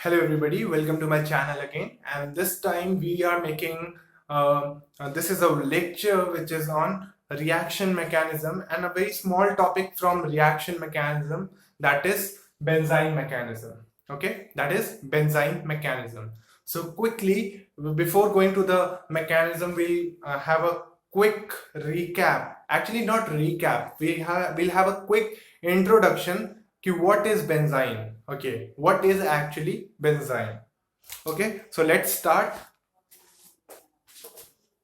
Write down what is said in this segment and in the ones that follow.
Hello everybody, welcome to my channel again, and this time we are making this is a lecture which is on reaction mechanism and a very small topic from reaction mechanism, that is benzyne mechanism. Okay, that is benzyne mechanism. So quickly, before going to the mechanism, we have a quick recap. Actually, not recap. We'll have a quick introduction to what is benzyne. Okay, what is actually benzyne? Okay, so let's start.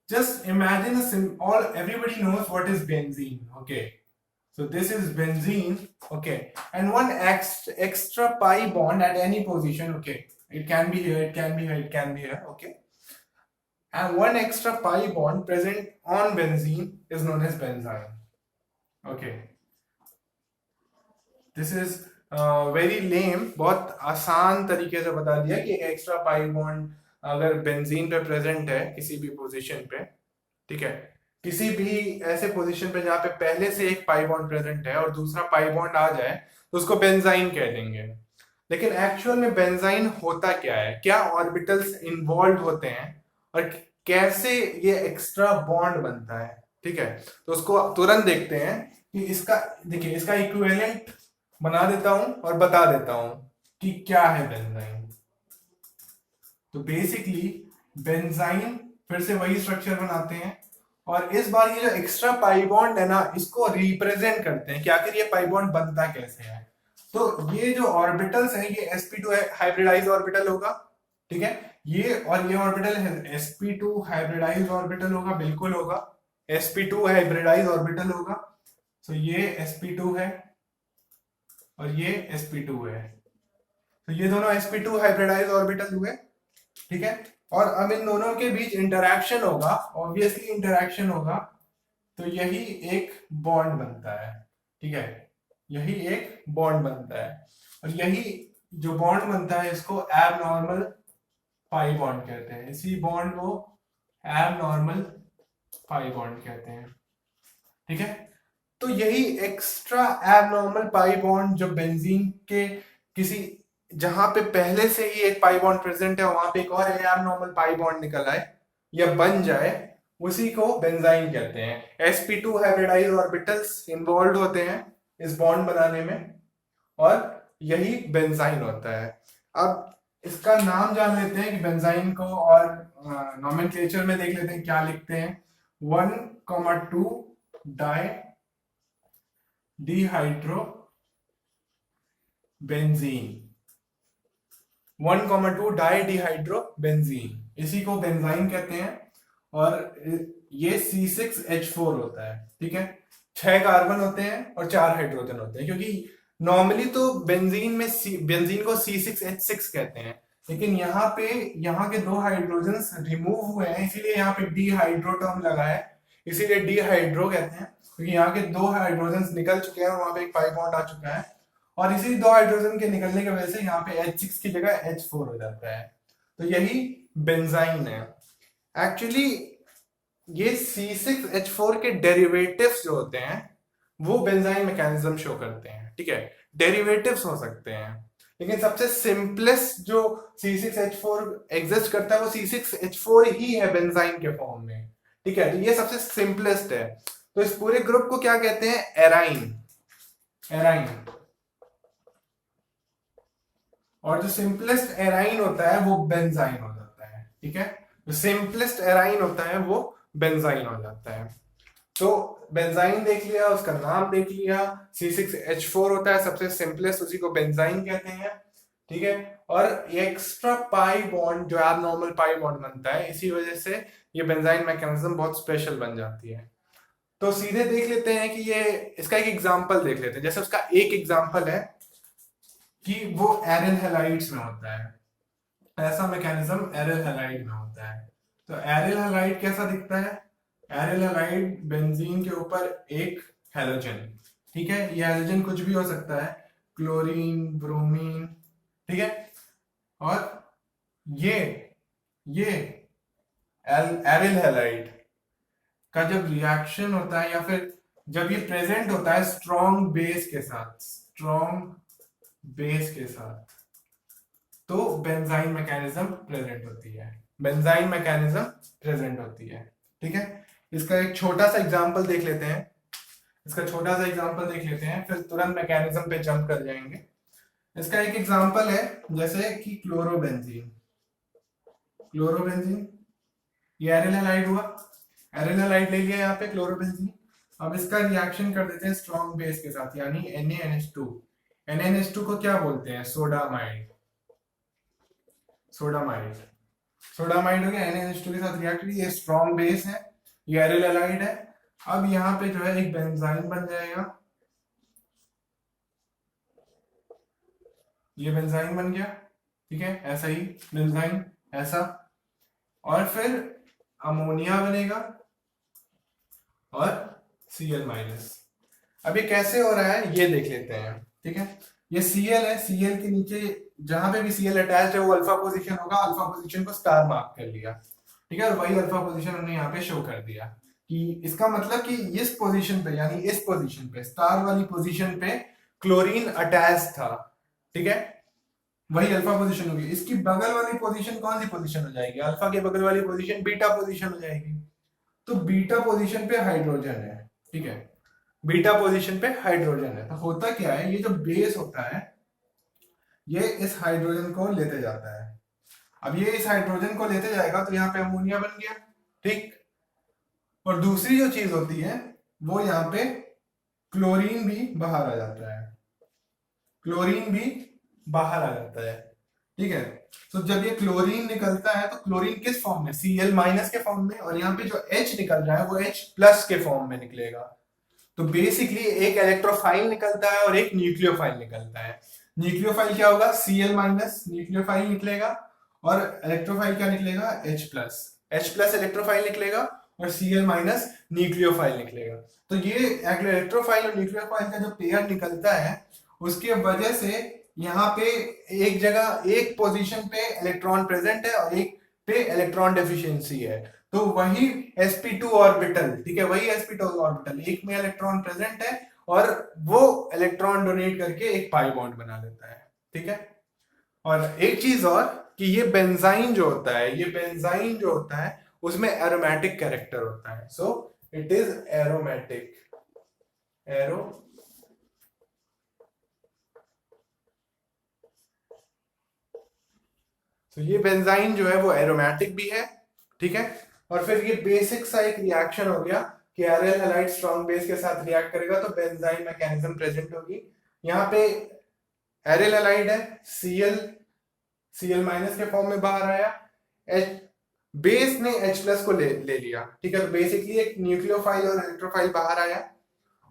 Just imagine all everybody knows what is benzene. Okay, so this is benzene. Okay, and one extra pi bond at any position. Okay, it can be here, it can be here, it can be here. Okay, and one extra pi bond present on benzene is known as benzyne. Okay, this is very लेम, बहुत आसान तरीके से बता दिया कि extra pi bond अगर benzene पे present है किसी भी पोजीशन पे, ठीक है, किसी भी ऐसे पोजीशन पे जहाँ पे पहले से एक पाई बॉन्ड प्रेजेंट है और दूसरा पाई बॉन्ड आ जाए तो उसको बेंजाइन कह देंगे. लेकिन एक्चुअल में बेंजाइन होता क्या है, क्या ऑर्बिटल्स इन्वॉल्व होते हैं और कैसे ये एक्स्ट्रा बॉन्ड बनता है, ठीक है, तो उसको तुरंत देखते हैं कि इसका देखिए इसका इक्विवेलेंट बना देता हूं और बता देता हूं कि क्या है बेंजाइन. तो बेसिकली बेंजाइन फिर से वही स्ट्रक्चर बनाते हैं और इस बार ये जो एक्स्ट्रा पाई बॉन्ड है ना, इसको रिप्रेजेंट करते हैं कि आखिर ये पाई बॉन्ड बनता कैसे है. तो ये जो ऑर्बिटल्स हैं ये sp2 हाइब्रिडाइज ऑर्बिटल होगा, ठीक है, ये ऑर्बिटल है sp2 हाइब्रिडाइज ऑर्बिटल होगा, बिल्कुल होगा, sp2 हाइब्रिडाइज ऑर्बिटल होगा. तो ये sp2 है और ये sp2 है, तो ये दोनों sp2 हाइब्रिडाइज ऑर्बिटल हुए, ठीक है. और अब इन दोनों के बीच इंटरैक्शन होगा, ऑब्वियसली इंटरैक्शन होगा, तो यही एक बॉन्ड बनता है, ठीक है, यही एक बॉन्ड बनता है. और यही जो बॉन्ड बनता है इसको एबनॉर्मल पाई बॉन्ड कहते हैं. इसी बॉन्ड को एबनॉर्मल पाई बॉन्ड कहते हैं, ठीक है. तो यही एक्स्ट्रा एबनॉर्मल पाई बॉन्ड जो बेंजीन के किसी जहां पे पहले से ही एक पाई बॉन्ड प्रेजेंट है वहां पे एक और एबनॉर्मल पाई बॉन्ड निकल आए या बन जाए, उसी को बेंजाइन कहते हैं. sp2 हाइब्रिडाइज ऑर्बिटल्स इन्वॉल्व होते हैं इस बॉन्ड बनाने में और यही बेंजाइन होता है. अब इसका नाम जान लेते हैं कि बेंजाइन को, और नोमेनक्लेचर में देख लेते हैं क्या लिखते हैं. 1,2 di dehydro benzene, 1,2 di dehydro benzene, इसी को बेंजाइन कहते हैं. और ये C6H4 होता है, ठीक है, 6 कार्बन होते हैं और 4 हाइड्रोजन होते हैं, क्योंकि नॉर्मली तो बेंजीन में बेंजीन को C6H6 कहते हैं, लेकिन यहाँ पे यहाँ के 2 हाइड्रोजन रिमूव हुए हैं, इसीलिए यहाँ पे डिहाइड्रो टर्म लगा है, इसीलिए डिहाइड्रो कहते हैं, क्योंकि यहाँ के 2 हाइड्रोजन निकल चुके हैं और वहां पे एक पाई बॉन्ड आ चुका है, और इसी 2 हाइड्रोजन के निकलने की वजह से यहाँ पे H6 की जगह H4 हो जाता है. तो यही बेंजाइन है. एक्चुअली ये C6H4 के डेरिवेटिव्स जो होते हैं वो बेंजाइन मैकेनिज्म शो करते हैं, ठीक है, डेरिवेटिव्स हो सकते हैं, लेकिन सबसे सिंपलेस्ट जो C6H4 एग्जिस्ट करता है वो C6H4 ही है बेंजाइन के फॉर्म में, ठीक है. तो ये सबसे सिंपलेस्ट है. तो इस पूरे ग्रुप को क्या कहते हैं, एराइन, एराइन. और जो सिंपलेस्ट एराइन होता है वो बेंजाइन हो जाता है, ठीक है, जो सिंपलेस्ट एराइन होता है वो बेंजाइन हो जाता है. तो बेंजाइन देख लिया, उसका नाम देख लिया, C6H4 होता है सबसे सिंपलेस्ट, उसी को बेंजाइन कहते हैं, ठीक है. और ये एक्स्ट्रा पाई बॉन्ड जो एबनॉर्मल पाई बॉन्ड बनता है, इसी वजह से ये बेंजाइन मैकेनिज्म बहुत स्पेशल बन जाती है. तो सीधे देख लेते हैं कि ये इसका एक एग्जांपल देख लेते हैं. जैसे उसका एक एग्जांपल है कि वो एरिल हैलाइड्स में होता है, ऐसा मैकेनिज्म एरिल हैलाइड में होता है. तो एरिल हैलाइड कैसा दिखता है, एरिल हैलाइड बेंजीन के ऊपर एक हैलोजन, ठीक है, ये हैलोजन कुछ भी हो सकता है, क्लोरीन, ब्रोमीन, ठीक है. और ये एरिल हैलाइड का जब रिएक्शन होता है या फिर जब ये प्रेजेंट होता है स्ट्रॉन्ग बेस के साथ, स्ट्रॉन्ग बेस के साथ, तो बेंजाइन मैकेनिज्म प्रेजेंट होती है, बेंजाइन मैकेनिज्म प्रेजेंट होती है। ठीक है, इसका एक छोटा सा एग्जांपल देख लेते हैं, इसका छोटा सा एग्जांपल देख लेते हैं, फिर तुरंत मैकेनिज्म पे जंप कर जाएंगे। इसका एक एग्जांपल है जैसे कि क्लोरोबेंजीन, क्लोरोबेंजीन ये एरिल हैलाइड हुआ, एरिल हैलाइड ले लिया यहाँ पे क्लोरोबेंजीन। अब इसका रिएक्शन कर देते हैं स्ट्रॉन्ग बेस के साथ, यानी NaNH2। NaNH2 को क्या बोलते हैं? सोडामाइड, सोडामाइड, सोडामाइड हो गया, NaNH2 के साथ रिएक्ट, ये स्ट्रॉन्ग बेस है, ये एरिल हैलाइड है। अब यहाँ पे जो है एक बेंजाइन बन जाएगा, ये बेंजाइन बन गया। ठीक है, ऐसा ही बेंजाइन ऐसा, और फिर अमोनिया बनेगा और Cl-। अब ये कैसे हो रहा है ये देख लेते हैं। ठीक है, ये Cl है, Cl के नीचे जहां पे भी Cl अटैच है वो अल्फा पोजीशन होगा, अल्फा पोजीशन को स्टार मार्क कर लिया। ठीक है, और वही अल्फा पोजीशन हमने यहाँ पे शो कर दिया कि इसका मतलब कि इस पोजीशन पे, यानी इस पोजीशन पे, स्टार वाली पोजीशन पे क्लोरीन अटैच था। ठीक है, वही अल्फा पोजीशन होगी। इसकी बगल वाली पोजीशन कौन सी पोजीशन हो जाएगी? अल्फा के बगल वाली पोजीशन बीटा पोजीशन हो जाएगी। तो बीटा पोजीशन पे हाइड्रोजन है। ठीक है, बीटा पोजीशन पे हाइड्रोजन है। तो होता क्या है, ये जो बेस होता है ये इस हाइड्रोजन को लेते जाता है। अब ये इस हाइड्रोजन को लेते जाएगा तो यहाँ पे अमोनिया बन गया। ठीक, और दूसरी जो चीज होती है वो यहाँ पे क्लोरीन भी बाहर आ जाता है, क्लोरीन भी बाहर आ जाता है। ठीक है, तो जब ये क्लोरीन निकलता है तो क्लोरीन किस फॉर्म में? Cl- के फॉर्म में, और यहाँ पे जो H निकल रहा है वो H+ के फॉर्म में निकलेगा। तो बेसिकली एक इलेक्ट्रोफाइल निकलता है और एक न्यूक्लियोफाइल निकलता है। न्यूक्लियोफाइल क्या होगा? Cl- न्यूक्लियोफाइल निकलेगा, और इलेक्ट्रोफाइल क्या निकलेगा? H+ इलेक्ट्रोफाइल निकलेगा, और Cl- न्यूक्लियोफाइल निकलेगा। तो ये इलेक्ट्रोफाइल और न्यूक्लियोफाइल का जो पेयर निकलता है उसके वजह से यहाँ पे एक जगह एक पोजीशन पे इलेक्ट्रॉन प्रेजेंट है और एक पे इलेक्ट्रॉन डेफिशिएंसी है। तो वही sp2 ऑर्बिटल, ठीक है, वही sp2 ऑर्बिटल, एक में इलेक्ट्रॉन प्रेजेंट है और वो इलेक्ट्रॉन डोनेट करके एक पाई बॉन्ड बना देता है। ठीक है, और एक चीज और कि ये बेंजाइन जो होता है, ये बेंजाइन जो होता है उसमें एरोमेटिक कैरेक्टर होता है। So it is aromatic, arrow तो ये बेंजाइन जो है वो एरोमेटिक भी है। ठीक है, और फिर ये बेसिक सा एक रिएक्शन हो गया कि एरिल हैलाइड स्ट्रॉन्ग बेस के साथ रिएक्ट करेगा तो बेंजाइन मैकेनिज्म प्रेजेंट होगी। यहाँ पे एरिल हैलाइड है, Cl- के फॉर्म में बाहर आया, H बेस ने H+ को ले लिया। ठीक है, तो बेसिकली एक न्यूक्लियोफाइल और इलेक्ट्रोफाइल बाहर आया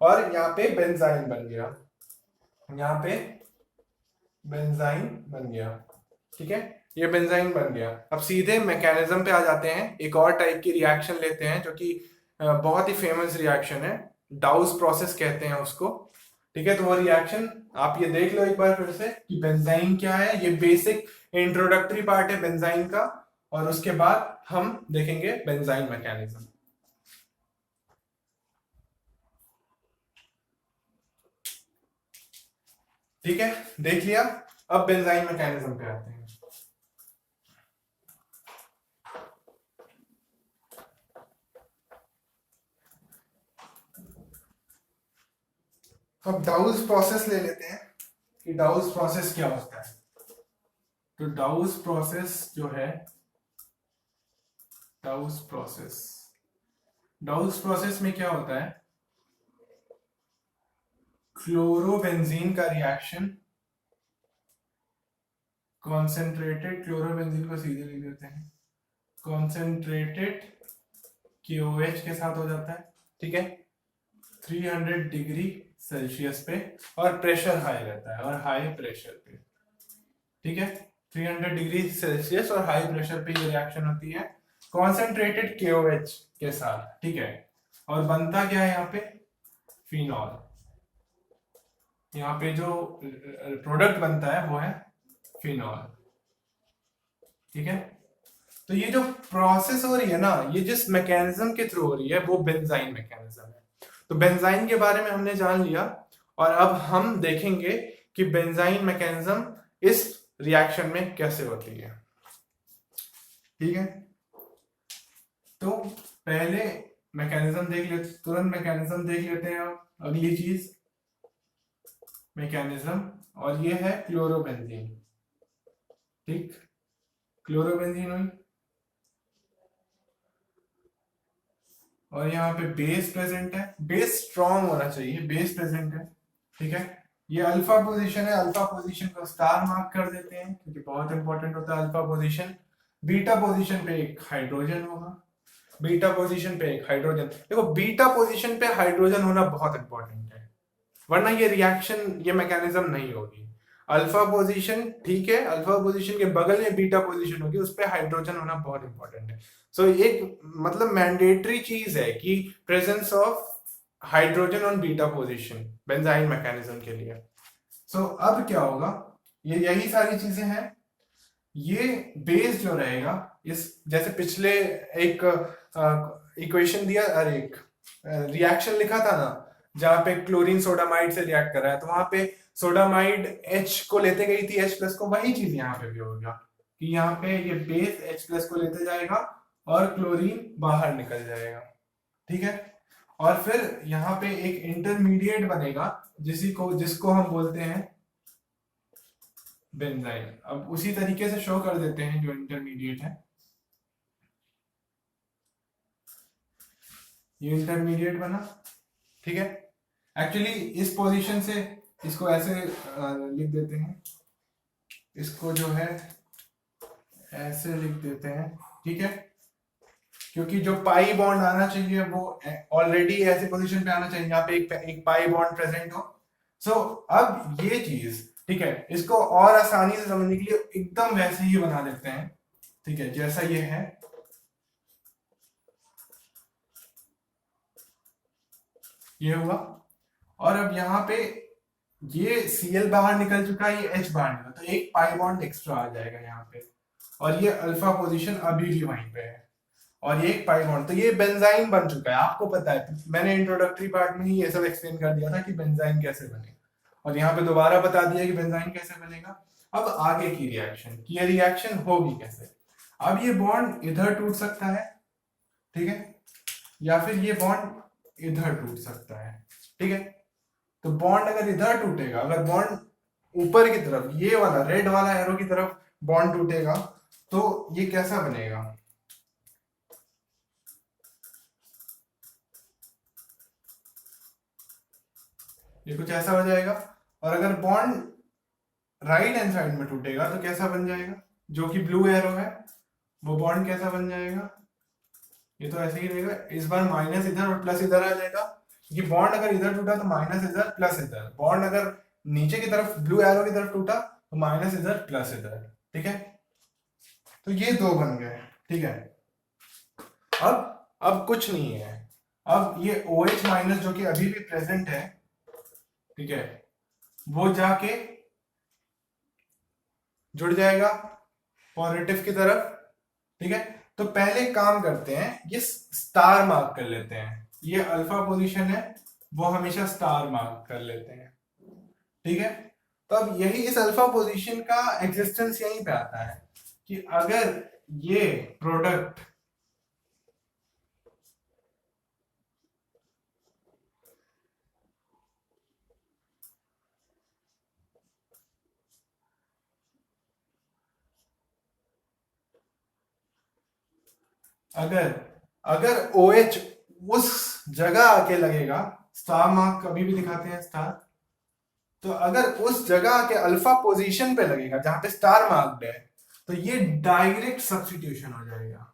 और यहाँ पे बेंजाइन बन गया, यहाँ पे बेंजाइन बन गया। ठीक है, ये बेंजाइन बन गया। अब सीधे मैकेनिज्म पे आ जाते हैं, एक और टाइप की रिएक्शन लेते हैं जो कि बहुत ही फेमस रिएक्शन है, डाउस प्रोसेस कहते हैं उसको। ठीक है, तो वो रिएक्शन आप ये देख लो एक बार फिर से कि बेंजाइन क्या है। ये बेसिक इंट्रोडक्टरी पार्ट है बेंजाइन का, और उसके बाद हम देखेंगे बेंजाइन मैकेनिज्म। ठीक है, देख लिया। अब बेंजाइन मैकेनिज्म पे आते हैं। अब डाउस प्रोसेस ले लेते हैं कि डाउस प्रोसेस क्या होता है। तो डाउस प्रोसेस जो है, डाउस प्रोसेस में क्या होता है, क्लोरोबेंजीन का रिएक्शन, कॉन्सेंट्रेटेड क्लोरोबेंजीन को सीधे लिख देते हैं, कॉन्सेंट्रेटेड KOH के साथ हो जाता है। ठीक है, 300 डिग्री सेल्सियस पे, और प्रेशर हाई रहता है, और हाई प्रेशर पे। ठीक है, 300 डिग्री सेल्सियस और हाई प्रेशर पे ये रिएक्शन होती है कॉन्सेंट्रेटेड KOH के साथ। ठीक है, और बनता क्या है यहाँ पे? फिनॉल। यहाँ पे जो प्रोडक्ट बनता है वो है फिनॉल। ठीक है, तो ये जो प्रोसेस हो रही है ना, ये जिस मैकेनिज्म के थ्रू हो रही है वो बेंजाइन मैकेनिज्म है। तो बेंजाइन के बारे में हमने जान लिया, और अब हम देखेंगे कि बेंजाइन मैकेनिज्म इस रिएक्शन में कैसे होती है। ठीक है, तो पहले मैकेनिज्म देख लेते, तुरंत मैकेनिज्म देख लेते हैं। अब अगली चीज मैकेनिज्म, और ये है क्लोरोबेंजीन। ठीक, क्लोरोबेंजीन हुई, और यहाँ पे बेस प्रेजेंट है। बेस स्ट्रॉन्ग होना चाहिए, बेस प्रेजेंट है। ठीक है, ये अल्फा पोजीशन है, अल्फा पोजीशन को स्टार मार्क कर देते हैं क्योंकि बहुत इंपॉर्टेंट होता है अल्फा पोजीशन। बीटा पोजीशन पे एक हाइड्रोजन होगा, बीटा पोजीशन पे एक हाइड्रोजन। देखो बीटा पोजीशन पे हाइड्रोजन होना बहुत इंपॉर्टेंट है, वरना ये रिएक्शन, ये मैकेनिज्म नहीं होगी। अल्फा पोजीशन ठीक है, अल्फा पोजीशन के बगल में बीटा पोजीशन होगी, उस पे हाइड्रोजन होना बहुत इंपॉर्टेंट है। सो एक मतलब मैंडेटरी चीज है कि presence of hydrogen on beta position benzene mechanism के लिए। सो अब क्या होगा, ये यही सारी चीजें हैं। ये बेस जो रहेगा, इस जैसे पिछले एक इक्वेशन दिया, अरे एक रिएक्शन लिखा था ना, जहां पे क्लोरीन सोडामाइड से रिएक्ट कर रहा है, तो वहां पे सोडामाइड H को लेते गई थी H प्लस को, वही चीज यहाँ पे भी होगा कि यहाँ पे ये बेस H प्लस को लेते जाएगा और क्लोरीन बाहर निकल जाएगा। ठीक है, और फिर यहाँ पे एक इंटरमीडिएट बनेगा जिसको हम बोलते हैं बेंजाइन। अब उसी तरीके से शो कर देते हैं जो इंटरमीडिएट है। ये इंटरमीडिएट बना। ठीक है, एक्चुअली इस पोजीशन से इसको ऐसे लिख देते हैं, इसको जो है ऐसे लिख देते हैं। ठीक है, क्योंकि जो पाई बॉन्ड आना चाहिए वो ऑलरेडी ऐसे पोजीशन पे आना चाहिए यहाँ पे एक पाई बॉन्ड प्रेजेंट हो। सो अब ये चीज, ठीक है, इसको और आसानी से समझने के लिए एकदम वैसे ही बना देते हैं। ठीक है, जैसा ये है, ये हुआ, और अब यहाँ पे ये Cl बाहर निकल चुका है, ये H बाहर निकला, तो एक पाई बॉन्ड एक्स्ट्रा आ जाएगा यहाँ पे, और ये अल्फा पोजीशन अभी भी वहीं पे है, और ये एक पाई बॉन्ड, तो ये बेंजाइन बन चुका है। आपको पता है, मैंने इंट्रोडक्टरी पार्ट में ही ये सब एक्सप्लेन कर दिया था कि बेंजाइन कैसे बनेगा, और यहाँ पे दोबारा बता दिया कि बेंजाइन कैसे बनेगा। अब आगे की रिएक्शन, कि ये रिएक्शन होगी कैसे। अब ये बॉन्ड इधर टूट सकता है, ठीक है, या फिर ये बॉन्ड इधर टूट सकता है। ठीक है, तो बॉन्ड अगर इधर टूटेगा, अगर बॉन्ड ऊपर की तरफ, ये वाला रेड वाला एरो की तरफ बॉन्ड टूटेगा, तो ये कैसा बनेगा, ये कुछ ऐसा हो जाएगा। और अगर बॉन्ड राइट हैंड साइड में टूटेगा तो कैसा बन जाएगा, जो कि ब्लू एरो है वो बॉन्ड कैसा बन जाएगा, ये तो ऐसे ही रहेगा। इस बार माइनस इधर और प्लस इधर आ जाएगा, क्योंकि बॉन्ड अगर इधर टूटा तो माइनस इधर प्लस इधर, बॉन्ड अगर नीचे की तरफ ब्लू एरो की तरफ टूटा तो माइनस इधर प्लस इधर। ठीक है, तो ये दो बन गए। ठीक है, अब कुछ नहीं है, अब ये OH माइनस जो कि अभी भी प्रेजेंट है, ठीक है, वो जाके जुड़ जाएगा पॉजिटिव की तरफ। ठीक है, तो पहले काम करते हैं, ये स्टार मार्क कर लेते हैं, ये अल्फा पोजीशन है वो हमेशा स्टार मार्क कर लेते हैं। ठीक है, तो अब यही इस अल्फा पोजीशन का एग्जिस्टेंस यहीं पे आता है कि अगर ये प्रोडक्ट अगर अगर OH उस जगह आके लगेगा, स्टार मार्क कभी भी दिखाते हैं स्टार, तो अगर उस जगह के अल्फा पोजीशन पे लगेगा जहां पे स्टार मार्क्ड है, तो ये डायरेक्ट सब्स्टिट्यूशन हो जाएगा,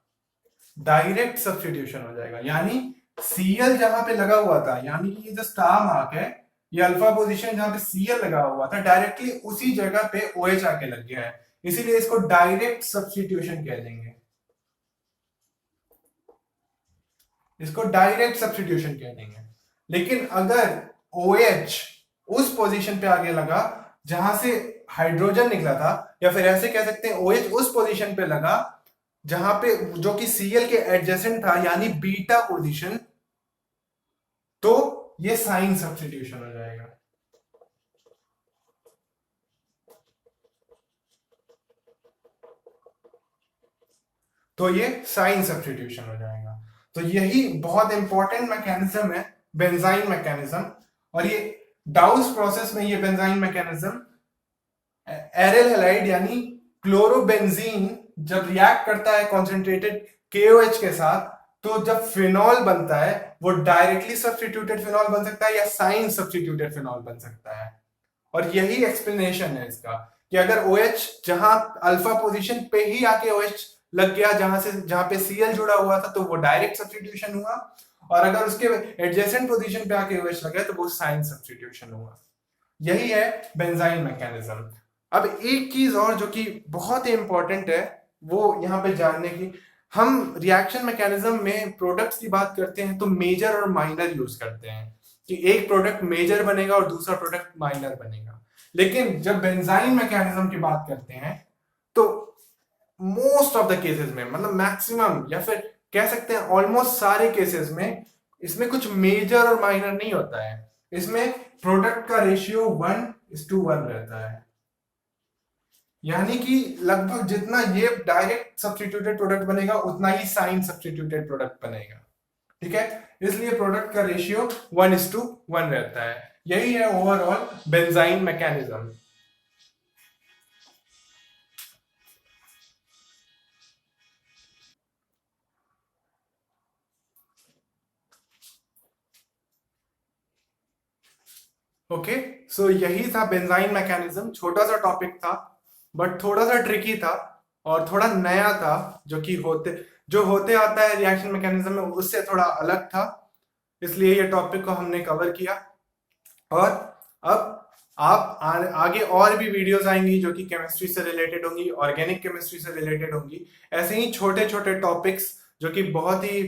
डायरेक्ट सब्स्टिट्यूशन हो जाएगा। यानी Cl जहां पे लगा हुआ था, यानी कि ये जो स्टार मार्क है, ये अल्फा पोजीशन जहां पे Cl लगा हुआ था, डायरेक्टली उसी जगह पे OH आके लग गया है, इसीलिए इसको डायरेक्ट सब्स्टिट्यूशन कह देंगे, इसको डायरेक्ट सब्स्टिट्यूशन कह देंगे। लेकिन अगर OH उस पोजीशन पे आगे लगा जहां से हाइड्रोजन निकला था, या फिर ऐसे कह सकते हैं OH उस पोजीशन पे लगा जहां पे जो कि Cl के एडजेसेंट था, यानी बीटा पोजीशन, तो ये साइन सब्स्टिट्यूशन हो जाएगा। तो ये साइन सब्स्टिट्यूशन हो जाएगा। तो यही बहुत इंपॉर्टेंट मैकेनिज्म है बेंजाइन मैकेनिज्म। और ये डाउस प्रोसेस में ये बेंजाइन मैकेनिज्म एरिल हैलाइड यानी क्लोरोबेंजीन जब रिएक्ट करता है कॉन्सेंट्रेटेड KOH के साथ, तो जब फिनॉल बनता है वो डायरेक्टली सब्स्टिट्यूटेड फिनॉल बन सकता है या साइन सब्स्टिट्यूटेड फिनॉल बन सकता है। और यही एक्सप्लेनेशन है इसका कि अगर OH जहां अल्फा पोजीशन पे ही आके OH लग गया जहां पे Cl जुड़ा हुआ था तो वो डायरेक्ट सब्स्टिट्यूशन हुआ, और अगर उसके एडजेसेंट पोजीशन पे आके OH लग गया तो वो साइन सब्स्टिट्यूशन हुआ। यही है बेंजाइन मैकेनिज्म। अब एक चीज और जो कि बहुत ही इंपॉर्टेंट है वो यहाँ पे जानने की, हम रिएक्शन मैकेनिज्म में प्रोडक्ट्स की बात करते हैं तो मेजर और माइनर यूज करते हैं कि एक प्रोडक्ट मेजर बनेगा और दूसरा प्रोडक्ट माइनर बनेगा। लेकिन जब बेंजाइन मैकेनिज्म की बात करते हैं तो मोस्ट ऑफ द केसेस में, मतलब मैक्सिमम या फिर कह सकते हैं ऑलमोस्ट सारे केसेस में, इसमें कुछ मेजर और माइनर नहीं होता है। इसमें प्रोडक्ट का रेशियो 1:1 रहता है, यानी कि लगभग जितना ये डायरेक्ट सब्स्टिट्यूटेड प्रोडक्ट बनेगा उतना ही साइन सब्स्टिट्यूटेड प्रोडक्ट बनेगा। ठीक है, इसलिए प्रोडक्ट का रेशियो 1:1 रहता है। यही है ओवरऑल बेंजाइन मैकेनिज्म। ओके, सो यही था बेंजाइन मैकेनिज्म। छोटा सा टॉपिक था बट थोड़ा सा ट्रिकी था और थोड़ा नया था, जो होते आता है रिएक्शन मैकेनिज्म में उससे थोड़ा अलग था, इसलिए ये टॉपिक को हमने कवर किया। और अब आप आगे और भी वीडियोस आएंगी जो कि केमिस्ट्री से रिलेटेड होंगी, ऑर्गेनिक केमिस्ट्री से रिलेटेड होंगी। ऐसे ही छोटे छोटे टॉपिक्स जो कि बहुत ही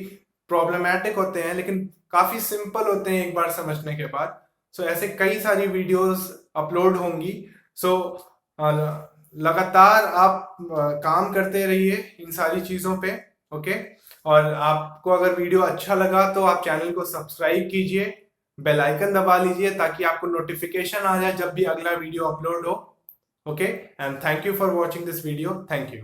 प्रॉब्लमैटिक होते हैं लेकिन काफी सिंपल होते हैं एक बार समझने के बाद। सो ऐसे कई सारी वीडियोस अपलोड होंगी। सो लगातार आप काम करते रहिए इन सारी चीजों पे। ओके, और आपको अगर वीडियो अच्छा लगा तो आप चैनल को सब्सक्राइब कीजिए, बेल आइकन दबा लीजिए ताकि आपको नोटिफिकेशन आ जाए जब भी अगला वीडियो अपलोड हो। Okay, and thank you for watching this video. Thank you.